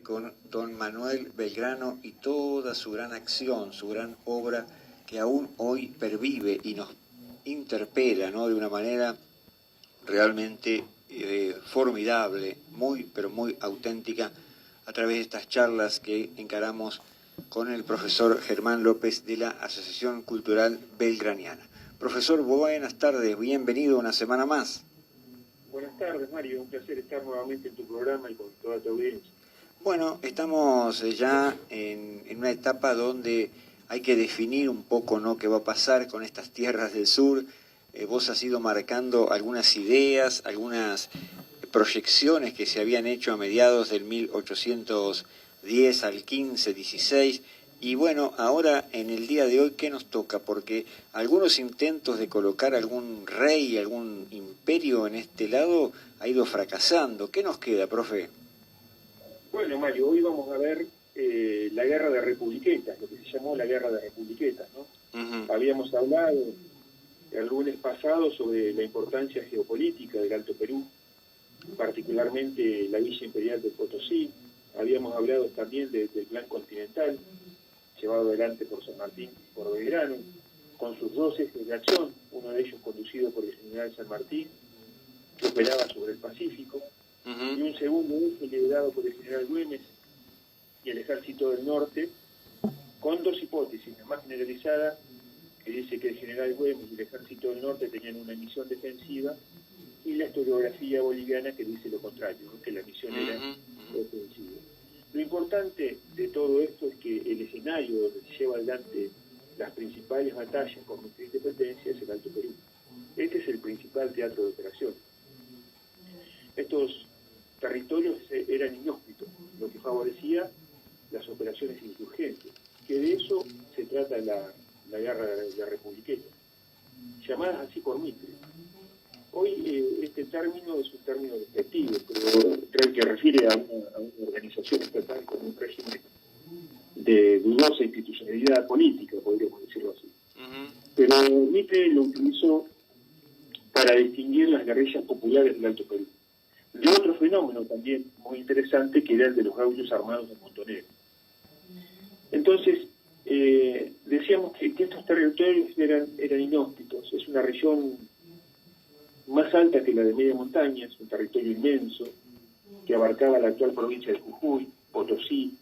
con don Manuel Belgrano y toda su gran acción, su gran obra que aún hoy pervive y nos interpela, ¿no?, de una manera realmente formidable, pero muy auténtica, a través de estas charlas que encaramos con el profesor Germán López de la Asociación Cultural Belgraniana. Profesor, buenas tardes, bienvenido una semana más. Buenas tardes, Mario, un placer estar nuevamente en tu programa y con toda tu audiencia. Bueno, estamos ya en una etapa donde hay que definir un poco, ¿no?, qué va a pasar con estas tierras del sur. Vos has ido marcando algunas ideas, algunas proyecciones que se habían hecho a mediados del 1810 al 15, 16, y bueno, ahora en el día de hoy, ¿qué nos toca? Porque algunos intentos de colocar algún rey, algún imperio en este lado ha ido fracasando. ¿Qué nos queda, profe? Bueno, Mario, hoy vamos a ver la guerra de republiquetas, lo que se llamó la guerra de republiquetas, ¿no? Habíamos hablado el lunes pasado sobre la importancia geopolítica del Alto Perú, particularmente la Villa Imperial del Potosí. Habíamos hablado también del Plan Continental, llevado adelante por San Martín y por Belgrano, con sus dos ejes de acción, uno de ellos conducido por el general San Martín, que operaba sobre el Pacífico, y un segundo eje liderado por el general Güemes y el Ejército del Norte, con dos hipótesis. La más generalizada, que dice que el general Güemes y el Ejército del Norte tenían una misión defensiva, y la historiografía boliviana, que dice lo contrario, ¿no?, que la misión era ofensiva. Lo importante de todo esto es que el escenario donde se lleva adelante las principales batallas con nuestra independencia es el Alto Perú. Este es el principal teatro de operación. Estos territorios eran inhóspitos, lo que favorecía las operaciones insurgentes, que de eso se trata la guerra de la republiqueta, llamadas así por Mitre. Hoy este término es un término despectivo, pero creo que refiere a una organización estatal con un régimen de dudosa institucionalidad política, podríamos decirlo así. Pero Mitre lo utilizó para distinguir las guerrillas populares del Alto Perú de otro fenómeno también muy interesante, que era el de los gauchos armados de Montonero. Entonces, decíamos que estos territorios eran inhóspitos. Es una región más alta que la de media montaña, es un territorio inmenso que abarcaba la actual provincia de Jujuy, Potosí,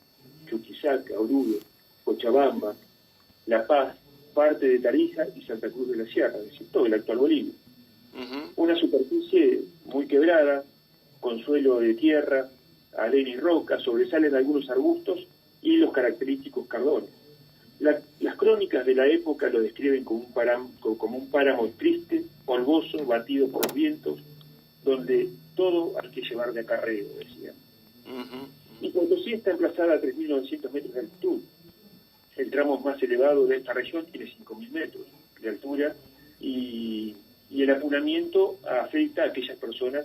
Chuquisaca, Oruro, Cochabamba, La Paz, parte de Tarija y Santa Cruz de la Sierra, es decir, todo el actual Bolivia. Una superficie muy quebrada, con suelo de tierra, arena y roca, sobresalen algunos arbustos y los característicos cardones. Las crónicas de la época lo describen como un páramo triste, polvoso, batido por los vientos, donde todo hay que llevar de acarreo, decían. Y Potosí está emplazada a 3.900 metros de altitud. El tramo más elevado de esta región tiene 5.000 metros de altura, y el apunamiento afecta a aquellas personas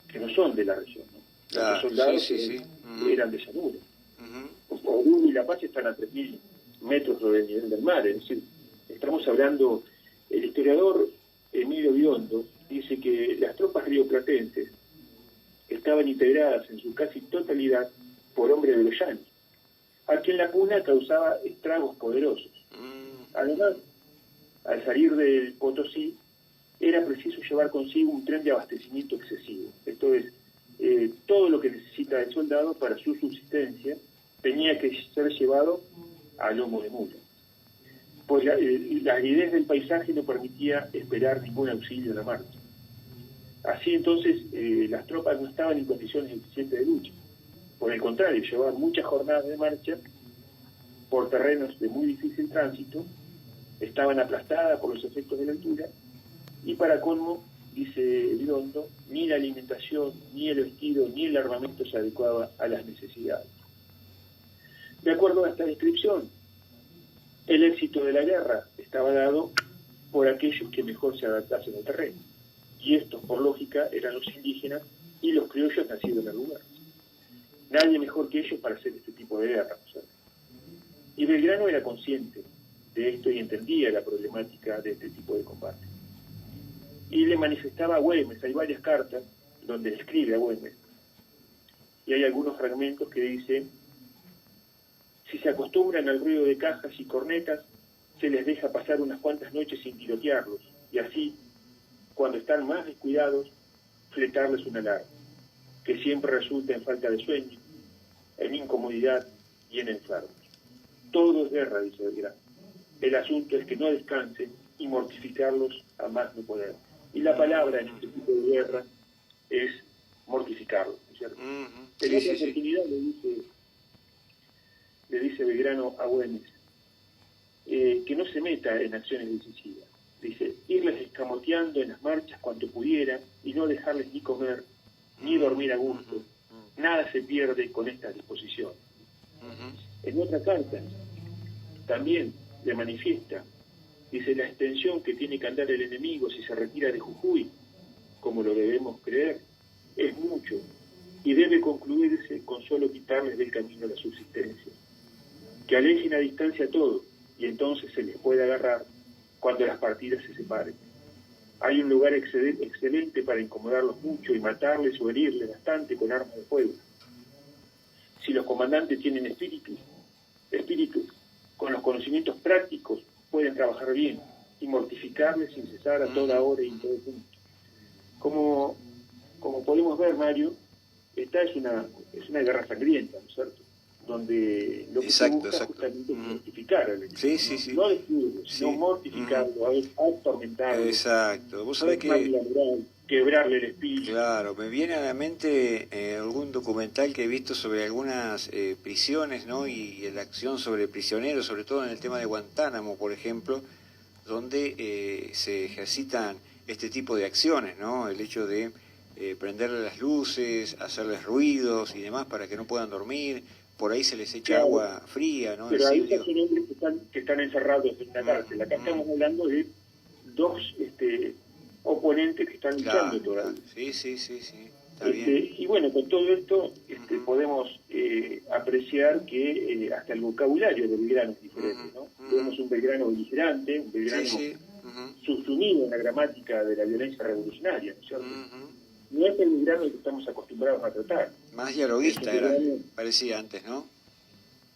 que no son de la región, ¿no? Los soldados eran de llanura. Oruro y La Paz están a 3.000 metros sobre el nivel del mar, es decir, estamos hablando. El historiador Emilio Biondo dice que las tropas rioplatenses estaban integradas en su casi totalidad por hombres de los llanos, a quien la puna causaba estragos poderosos. Además, al salir del Potosí, era preciso llevar consigo un tren de abastecimiento excesivo. Esto es, todo lo que necesita el soldado para su subsistencia tenía que ser llevado a lomo de mula. Pues la aridez del paisaje no permitía esperar ningún auxilio en la marcha. Así entonces, las tropas no estaban en condiciones eficientes de lucha. Por el contrario, llevaban muchas jornadas de marcha por terrenos de muy difícil tránsito, estaban aplastadas por los efectos de la altura, y para colmo, dice Biondo, ni la alimentación, ni el vestido, ni el armamento se adecuaba a las necesidades. De acuerdo a esta descripción, el éxito de la guerra estaba dado por aquellos que mejor se adaptasen al terreno, y estos, por lógica, eran los indígenas y los criollos nacidos en el lugar. Nadie mejor que ellos para hacer este tipo de guerra, ¿no? Y Belgrano era consciente de esto y entendía la problemática de este tipo de combate. Y le manifestaba a Güemes, hay varias cartas donde le escribe a Güemes, y hay algunos fragmentos que dicen: si se acostumbran al ruido de cajas y cornetas, se les deja pasar unas cuantas noches sin tirotearlos, y así, cuando están más descuidados, fletarles una alarma, que siempre resulta en falta de sueño, en incomodidad y en enfermos. Todo es guerra, dice Belgrano. El asunto es que no descansen y mortificarlos a más no poder. Y la palabra en este tipo de guerra es mortificarlos, ¿no es cierto? En otra oportunidad le dice Belgrano a Güemes que no se meta en acciones decisivas. Dice: irles escamoteando en las marchas cuanto pudiera y no dejarles ni comer ni dormir a gusto. Nada se pierde con esta disposición. En otra carta también le manifiesta, dice: la extensión que tiene que andar el enemigo si se retira de Jujuy, como lo debemos creer, es mucho y debe concluirse con solo quitarles del camino la subsistencia. Que alejen a distancia todo y entonces se les puede agarrar cuando las partidas se separen. Hay un lugar excelente para incomodarlos mucho y matarles o herirles bastante con armas de fuego. Si los comandantes tienen espíritus, con los conocimientos prácticos pueden trabajar bien y mortificarles sin cesar a toda hora y en todo punto. Como podemos ver, Mario, esta es una guerra sangrienta, ¿no es cierto? Donde lo que se busca justamente es mortificar al enemigo, no destruirlo, sino mortificarlo, atormentarlo. Exacto. Vos sabés que... quebrarle el espíritu. Claro, me viene a la mente algún documental que he visto sobre algunas prisiones, ¿no? Y la acción sobre prisioneros, sobre todo en el tema de Guantánamo, por ejemplo, donde se ejercitan este tipo de acciones, ¿no? El hecho de prenderle las luces, hacerles ruidos y demás para que no puedan dormir. Por ahí se les echa agua fría, ¿no? Pero ahí son hombres que están encerrados en una cárcel. Acá estamos hablando de dos oponentes que están luchando todavía. Sí. Está bien. Y bueno, con todo esto podemos apreciar que hasta el vocabulario de Belgrano es diferente, ¿no? Vemos un Belgrano beligerante, un Belgrano subsumido en la gramática de la violencia revolucionaria, ¿no es cierto? No es el Belgrano que estamos acostumbrados a tratar. Más dialoguista parecía antes, ¿no?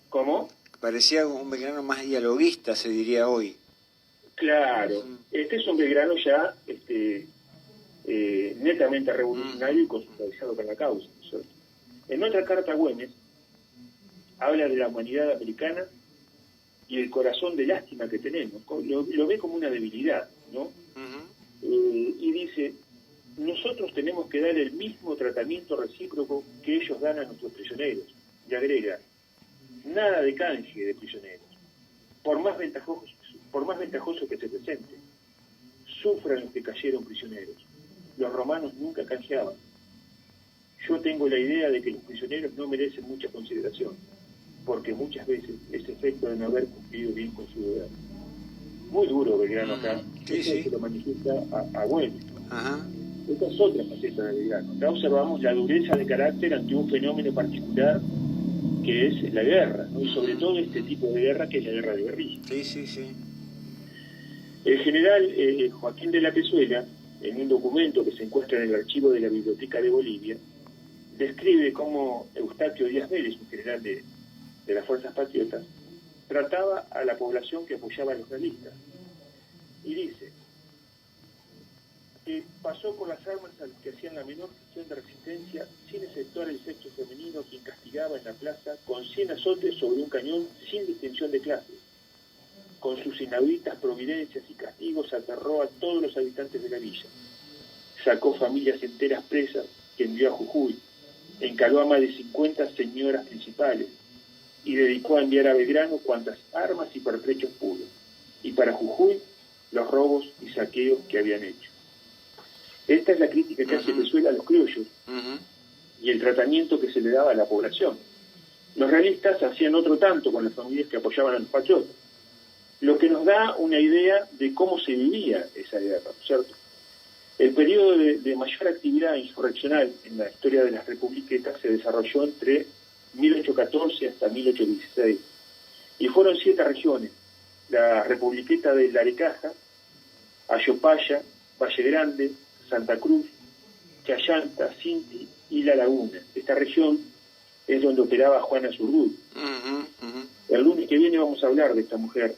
¿Cómo? Parecía un Belgrano más dialoguista, se diría hoy. Claro, este es un Belgrano ya netamente revolucionario y consolidarizado con la causa, ¿no es cierto? En otra carta, Güemes habla de la humanidad americana y el corazón de lástima que tenemos. Lo ve como una debilidad, ¿no? Y dice: nosotros tenemos que dar el mismo tratamiento recíproco que ellos dan a nuestros prisioneros. Y agrega: nada de canje de prisioneros, por más ventajoso que se presente. Sufran los que cayeron prisioneros. Los romanos nunca canjeaban. Yo tengo la idea de que los prisioneros no merecen mucha consideración, porque muchas veces es efecto de no haber cumplido bien con su deber. Muy duro Belgrano acá. Se lo manifiesta a Güemes. Esta es otra faceta de Belgrano. Acá observamos la dureza de carácter ante un fenómeno particular que es la guerra, ¿no? Y sobre todo este tipo de guerra que es la guerra de guerrilla. El general Joaquín de la Pezuela, en un documento que se encuentra en el archivo de la Biblioteca de Bolivia, describe cómo Eustaquio Díaz Vélez, un general de las Fuerzas Patriotas, trataba a la población que apoyaba a los realistas. Y dice que pasó por las armas a los que hacían la menor gestión de resistencia, sin exceptuar el sexo femenino, quien castigaba en la plaza con 100 azotes sobre un cañón sin distinción de clase. Con sus inauditas providencias y castigos aterró a todos los habitantes de la villa. Sacó familias enteras presas que envió a Jujuy, encaló a más de 50 señoras principales y dedicó a enviar a Belgrano cuantas armas y pertrechos pudo. Y para Jujuy, los robos y saqueos que habían hecho. Esta es la crítica que hace Pezuela a los criollos y el tratamiento que se le daba a la población. Los realistas hacían otro tanto con las familias que apoyaban a los patriotas, lo que nos da una idea de cómo se vivía esa guerra, ¿no es cierto? El periodo de mayor actividad insurreccional en la historia de las republiquetas se desarrolló entre 1814 hasta 1816, y fueron 7 regiones: la republiqueta de Larecaja, Ayopaya, Valle Grande, Santa Cruz, Chayanta, Cinti y La Laguna. Esta región es donde operaba Juana Zurduy. El lunes que viene vamos a hablar de esta mujer,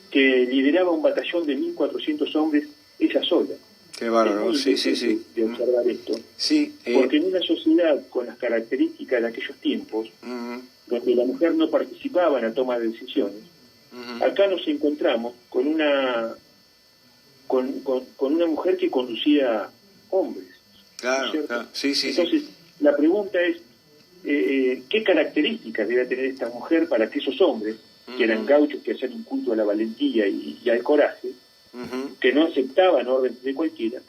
que lideraba un batallón de 1.400 hombres ella sola. Qué bárbaro, sí. De observar esto. Sí, porque en una sociedad con las características de aquellos tiempos, donde la mujer no participaba en la toma de decisiones, acá nos encontramos con una mujer que conducía hombres. Claro, ¿cierto? claro. Sí. Entonces, la pregunta es, ¿qué características debe tener esta mujer para que esos hombres, que eran gauchos que hacían un culto a la valentía y al coraje, que no aceptaban órdenes de cualquiera,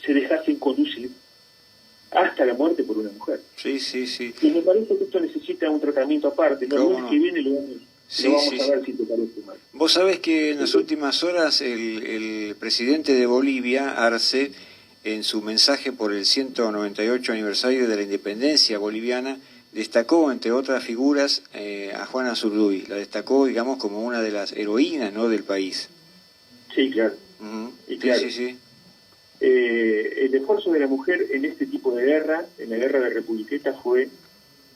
se dejasen conducir hasta la muerte por una mujer? Sí. Y me parece que esto necesita un tratamiento aparte. El lunes que viene lo vamos a ver si te parece mal. Vos sabés que en las últimas horas el presidente de Bolivia, Arce, en su mensaje por el 198 aniversario de la independencia boliviana, destacó, entre otras figuras, a Juana Zurduy. La destacó, digamos, como una de las heroínas, ¿no?, del país. Sí, claro. Y claro. Sí. El esfuerzo de la mujer en este tipo de guerra, en la guerra de Republiqueta, fue,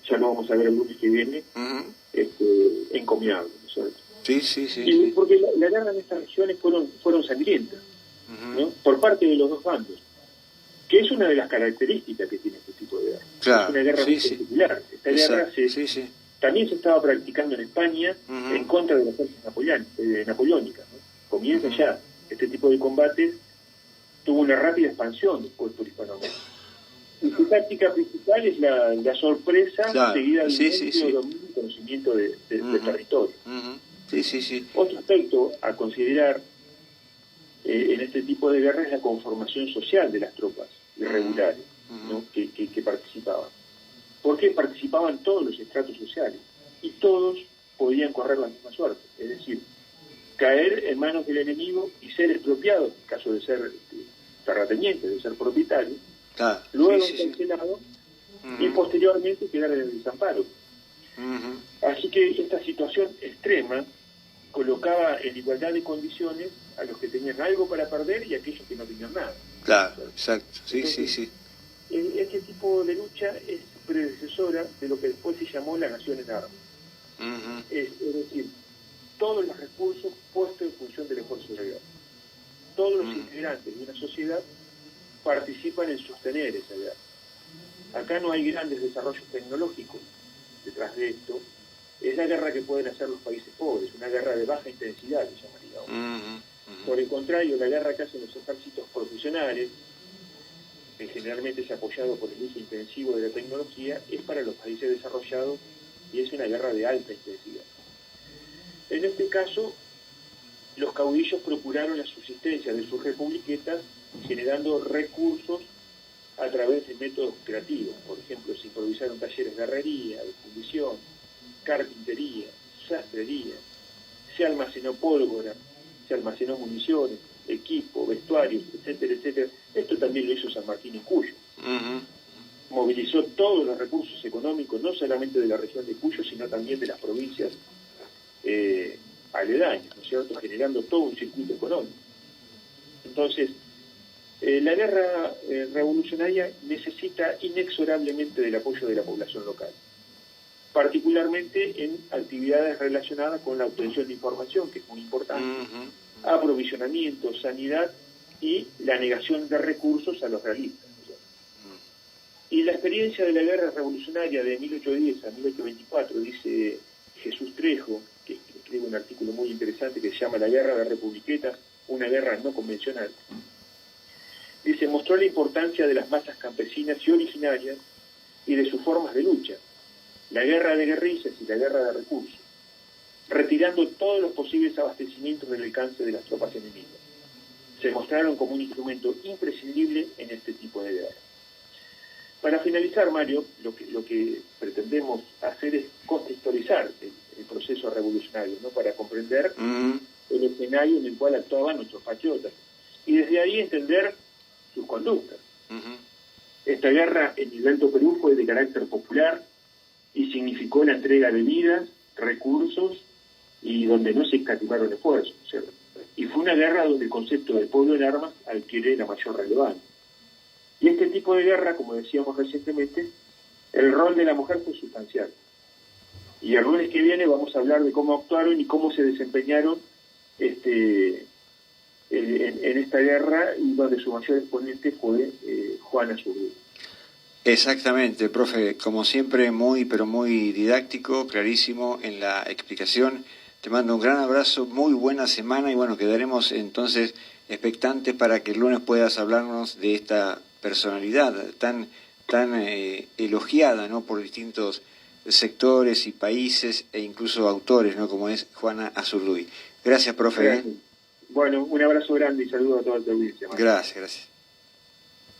ya lo vamos a ver el lunes que viene, encomiable, ¿no es cierto? Sí. Porque la guerra en estas regiones fueron sangrientas, ¿no?, por parte de los dos bandos, que es una de las características que tiene este tipo de guerra. Claro, es una guerra muy particular. Esta guerra también se estaba practicando en España en contra de las fuerzas napoleónicas, ¿no? Comienza ya este tipo de combates, tuvo una rápida expansión después por Hispanoamérica. Y su táctica principal es la sorpresa seguida del dominio y conocimiento del territorio. Otro aspecto a considerar en este tipo de guerra es la conformación social de las tropas irregulares, ¿no?, que participaban. Porque participaban todos los estratos sociales y todos podían correr la misma suerte, es decir, caer en manos del enemigo y ser expropiados, en caso de ser terratenientes, de ser propietarios, luego encarcelados y posteriormente quedar en el desamparo. Así que esta situación extrema colocaba en igualdad de condiciones a los que tenían algo para perder y a aquellos que no tenían nada. Claro, exacto. Entonces, este tipo de lucha es predecesora de lo que después se llamó la nación en armas. Es decir, todos los recursos puestos en función del esfuerzo de la guerra. Todos los integrantes de una sociedad participan en sostener esa guerra. Acá no hay grandes desarrollos tecnológicos detrás de esto. Es la guerra que pueden hacer los países pobres, una guerra de baja intensidad, se llamaría ahora. Por el contrario, la guerra que hacen los ejércitos profesionales, que generalmente es apoyado por el uso intensivo de la tecnología, es para los países desarrollados y es una guerra de alta intensidad. En este caso, los caudillos procuraron la subsistencia de sus republiquetas generando recursos a través de métodos creativos. Por ejemplo, se improvisaron talleres de herrería, de fundición, carpintería, sastrería, se almacenó pólvora, se almacenó municiones, equipo, vestuarios, etcétera. Esto también lo hizo San Martín en Cuyo. Movilizó todos los recursos económicos, no solamente de la región de Cuyo, sino también de las provincias aledañas, ¿no es cierto?, generando todo un circuito económico. Entonces, la guerra revolucionaria necesita inexorablemente del apoyo de la población local, particularmente en actividades relacionadas con la obtención de información, que es muy importante, aprovisionamiento, sanidad y la negación de recursos a los realistas. Y la experiencia de la guerra revolucionaria de 1810 a 1824, dice Jesús Trejo, que escribe un artículo muy interesante que se llama La guerra de Republiquetas, una guerra no convencional, dice, mostró la importancia de las masas campesinas y originarias y de sus formas de lucha, la guerra de guerrillas y la guerra de recursos, retirando todos los posibles abastecimientos del alcance de las tropas enemigas. Se mostraron como un instrumento imprescindible en este tipo de guerra. Para finalizar, Mario, lo que pretendemos hacer es contextualizar el proceso revolucionario, ¿no?, para comprender el escenario en el cual actuaban nuestros patriotas y desde ahí entender sus conductas. Esta guerra en el Alto Perú fue de carácter popular y significó la entrega de vidas, recursos y donde no se escatimaron esfuerzos, ¿cierto? Y fue una guerra donde el concepto del pueblo en armas adquiere la mayor relevancia. Y este tipo de guerra, como decíamos recientemente, el rol de la mujer fue sustancial. Y el lunes que viene vamos a hablar de cómo actuaron y cómo se desempeñaron en esta guerra, y donde su mayor exponente fue Juana Azurduy. Exactamente, profe, como siempre muy pero muy didáctico, clarísimo en la explicación. Te mando un gran abrazo, muy buena semana y bueno, quedaremos entonces expectantes para que el lunes puedas hablarnos de esta personalidad tan elogiada, ¿no?, por distintos sectores y países e incluso autores, ¿no?, como es Juana Azurduy. Gracias, profe. Gracias. Bueno, un abrazo grande y saludo a toda tu audiencia. Gracias, gracias.